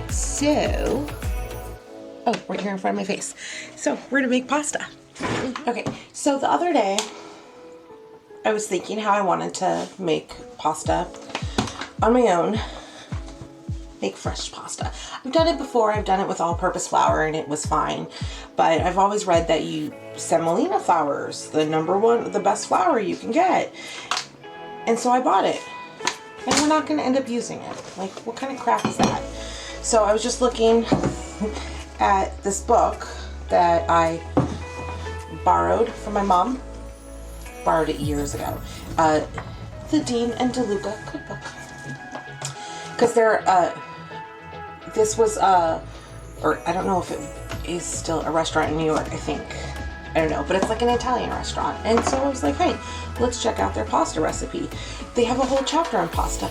So, oh, right here in front of my face. So we're gonna make pasta. Okay, so the other day, I was thinking how I wanted to make pasta on my own. Make fresh pasta. I've done it before. I've done it with all-purpose flour and it was fine. But I've always read that semolina flour is the best flour you can get. And so I bought it. And we're not gonna end up using it. Like, what kind of crap is that? So I was just looking at this book that I borrowed from my mom. Borrowed it years ago. The Dean and DeLuca cookbook. Because this was or I don't know if it is still a restaurant in New York, I think. I don't know, but it's like an Italian restaurant. And so I was like, hey, let's check out their pasta recipe. They have a whole chapter on pasta.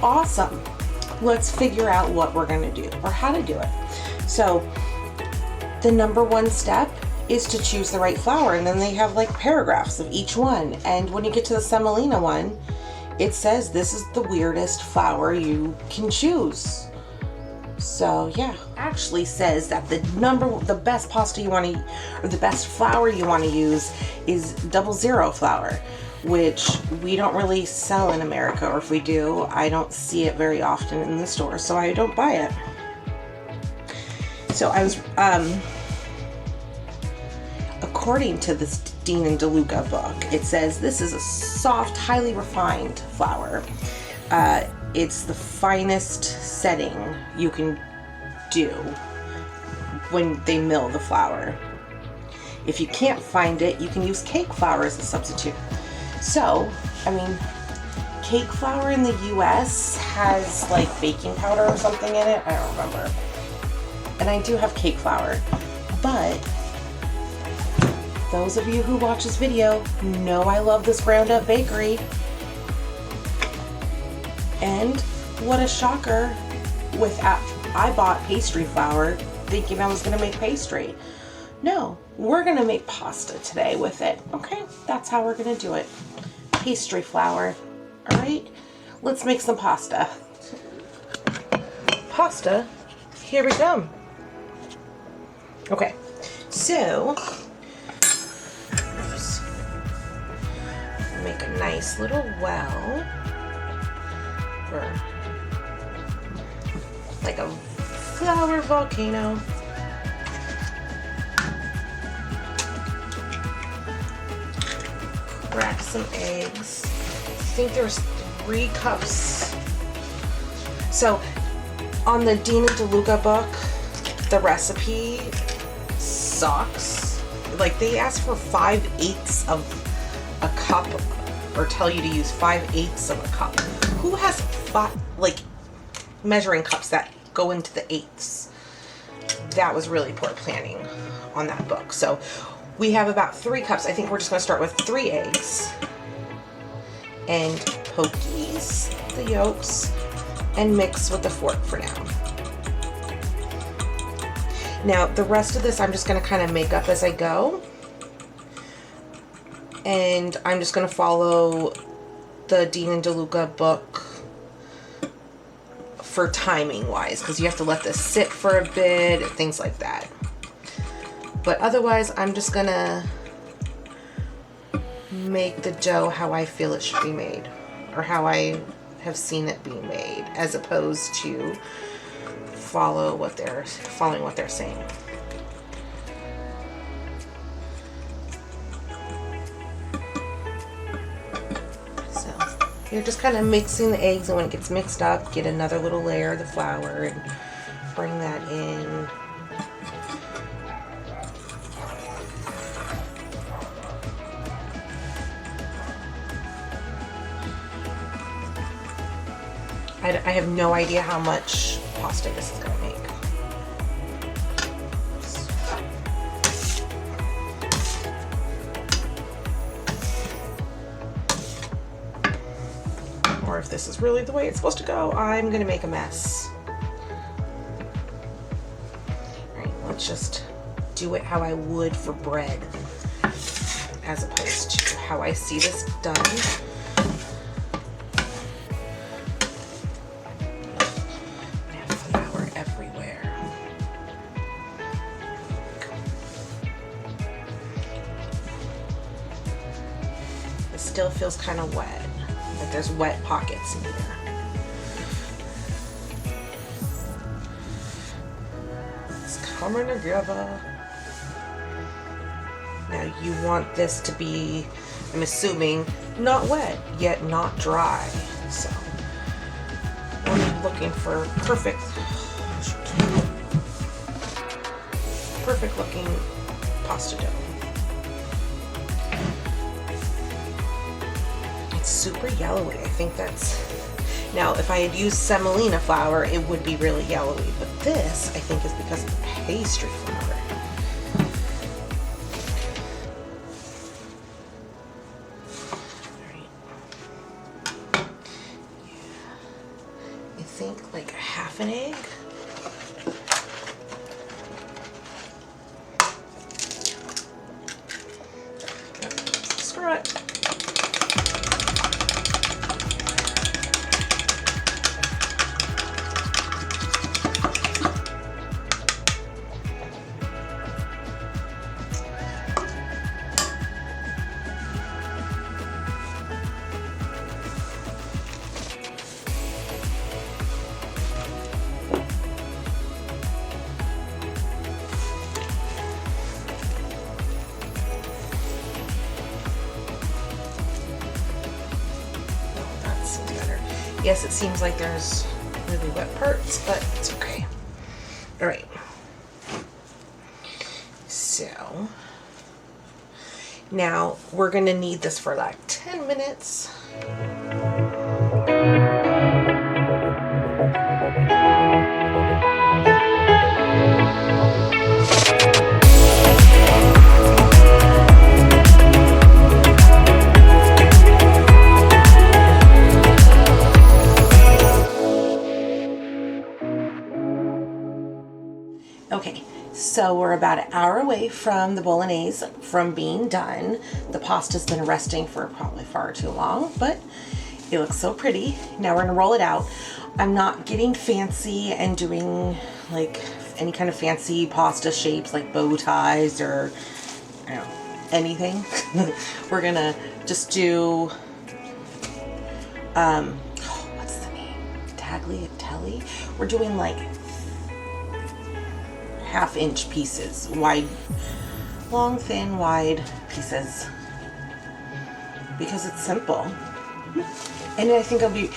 Awesome. Let's figure out what we're gonna do or how to do it. So the number one step is to choose the right flour, and then they have like paragraphs of each one. And when you get to the semolina one, it says this is the weirdest flour you can choose. So yeah, actually says that the best pasta you want to, or the best flour you want to use is 00 flour, which we don't really sell in America, or if we do, I don't see it very often in the store, so I don't buy it. So I was, according to this Dean and DeLuca book, it says this is a soft, highly refined flour. It's the finest setting you can do when they mill the flour. If you can't find it, you can use cake flour as a substitute. So, I mean, cake flour in the US has like baking powder or something in it. I don't remember. And I do have cake flour, but those of you who watch this video know I love this ground up bakery. And what a shocker, I bought pastry flour thinking I was gonna make pastry. No, we're gonna make pasta today with it. Okay, that's how we're gonna do it. Pastry flour, all right? Let's make some pasta. Pasta, here we go. Okay, so, make a nice little well. Or like a flour volcano. Crack some eggs. I think there's 3 cups. So on the Dean and DeLuca book, the recipe sucks. Like, they ask for 5/8 of a cup, or tell you to use 5/8 of a cup. Who has measuring cups that go into the eighths? That was really poor planning on that book. So we have about 3 cups. I think we're just going to start with 3 eggs and poke the yolks and mix with the fork for now. Now the rest of this I'm just going to kind of make up as I go, and I'm just going to follow the Dean and DeLuca book for timing wise, because you have to let this sit for a bit, things like that. But otherwise, I'm just gonna make the dough how I feel it should be made, or how I have seen it being made, as opposed to following what they're saying. You're just kind of mixing the eggs, and when it gets mixed up, get another little layer of the flour and bring that in. I have no idea how much pasta this is going to make. Or if this is really the way it's supposed to go, I'm gonna make a mess. All right, let's just do it how I would for bread, as opposed to how I see this done. still feels kind of wet. Like there's wet pockets in here. It's coming together. Now you want this to be, I'm assuming, not wet, yet not dry. So we're looking for perfect looking pasta dough. It's super yellowy. I think that's, now if I had used semolina flour, it would be really yellowy, but this I think is because of the pastry flour. I think like half an egg. Screw it. Yes, it seems like there's really wet parts, but it's okay. All right. So now we're gonna need this for like 10 minutes. Okay, so we're about an hour away from the bolognese from being done. The pasta's been resting for probably far too long, but it looks so pretty. Now we're gonna roll it out. I'm not getting fancy and doing like any kind of fancy pasta shapes like bow ties or I don't know, anything. We're gonna just do, what's the name? Tagliatelle? We're doing like half-inch pieces, wide, long, thin, wide pieces, because it's simple. And I think it'll be,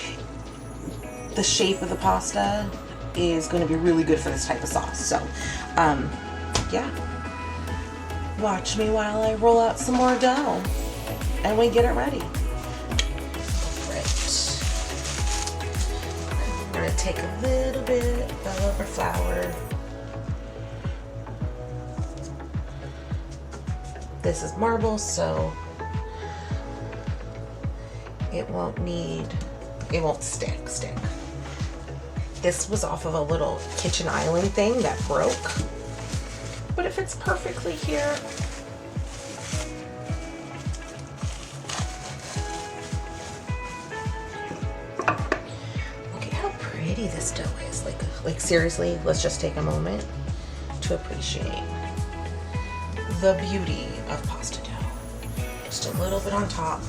the shape of the pasta is going to be really good for this type of sauce. So, yeah. Watch me while I roll out some more dough and we get it ready. Right. I'm going to take a little bit of our flour. This is marble, so it won't stick. This was off of a little kitchen island thing that broke, but it fits perfectly here. Look at how pretty this dough is. Like seriously, let's just take a moment to appreciate the beauty of pasta dough. Just a little bit on top.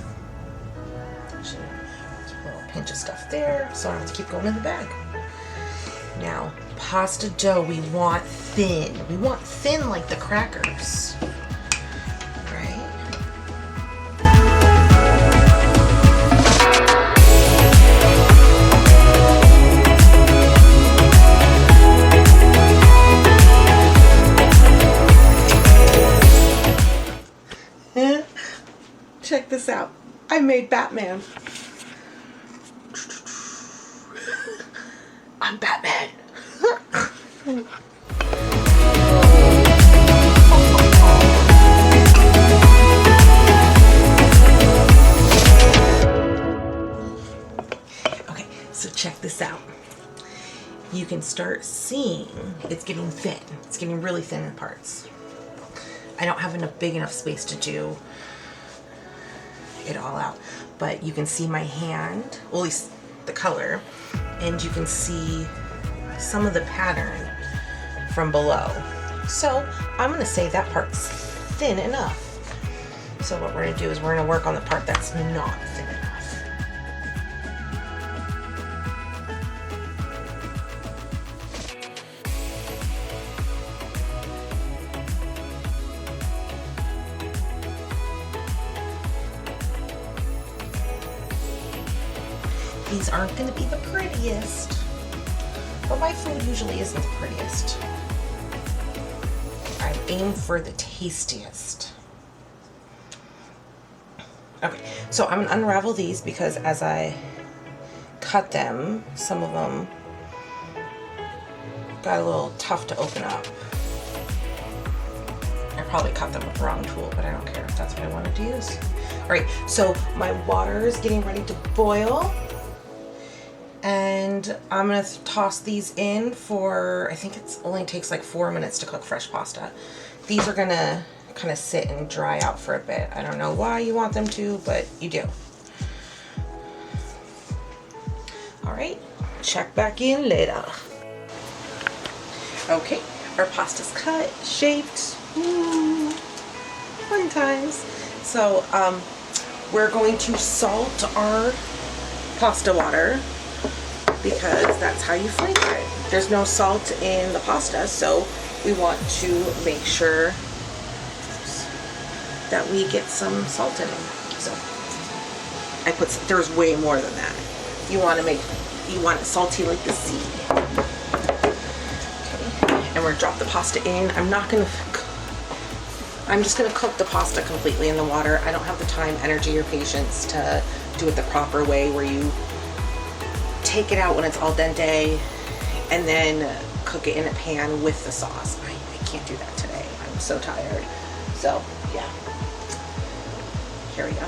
Actually, a little pinch of stuff there, so I don't have to keep going in the bag. Now, pasta dough we want thin. We want thin like the crackers, right? Check this out. I made Batman. I'm Batman. Okay, so check this out. You can start seeing it's getting thin. It's getting really thin in parts. I don't have enough big enough space to do it all out, but you can see my hand, well, at least the color, and you can see some of the pattern from below. So I'm gonna say that part's thin enough. So what we're gonna do is we're gonna work on the part that's not thin enough. These aren't gonna be the prettiest, but my food usually isn't the prettiest. I aim for the tastiest. Okay, so I'm gonna unravel these because as I cut them, some of them got a little tough to open up. I probably cut them with the wrong tool, but I don't care if that's what I wanted to use. All right, so my water is getting ready to boil. And I'm gonna toss these in for, I think it only takes like 4 minutes to cook fresh pasta. These are gonna kind of sit and dry out for a bit. I don't know why you want them to, but you do. All right, check back in later. Okay, our pasta's cut, shaped. Ooh, fun times. So we're going to salt our pasta water because that's how you flavor it. There's no salt in the pasta, so we want to make sure that we get some salt in it. So I put, there's way more than that. You want it salty like the sea. Okay, and we're gonna drop the pasta in. I'm just gonna cook the pasta completely in the water. I don't have the time, energy, or patience to do it the proper way where you take it out when it's al dente and then cook it in a pan with the sauce. I can't do that today. I'm so tired. So yeah, here we go.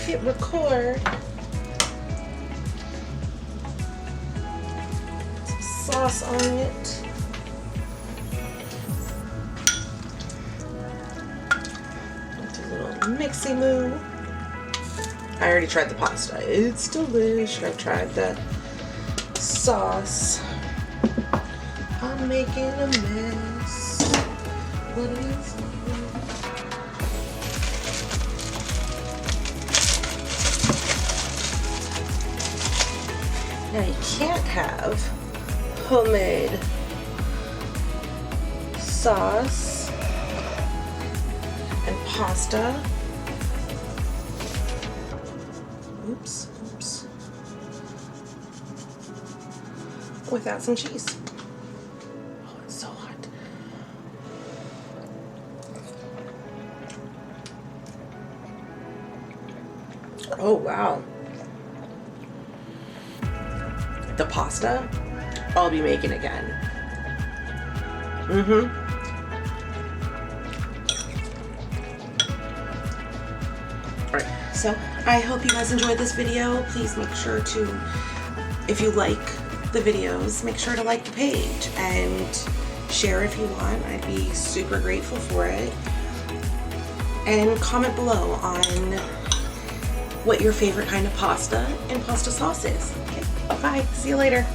Hit record. Some sauce on it. It's a little mixy moo. I already tried the pasta. It's delish. I've tried the sauce. I'm making a mess. What is it? Now you can't have homemade sauce and pasta. Oops. Without some cheese. Oh, it's so hot. Oh, wow. The pasta, I'll be making again. Alright, so I hope you guys enjoyed this video. Please make sure to, if you like the videos, make sure to like the page and share if you want. I'd be super grateful for it. And comment below on what your favorite kind of pasta and pasta sauce is. Okay, bye. See you later.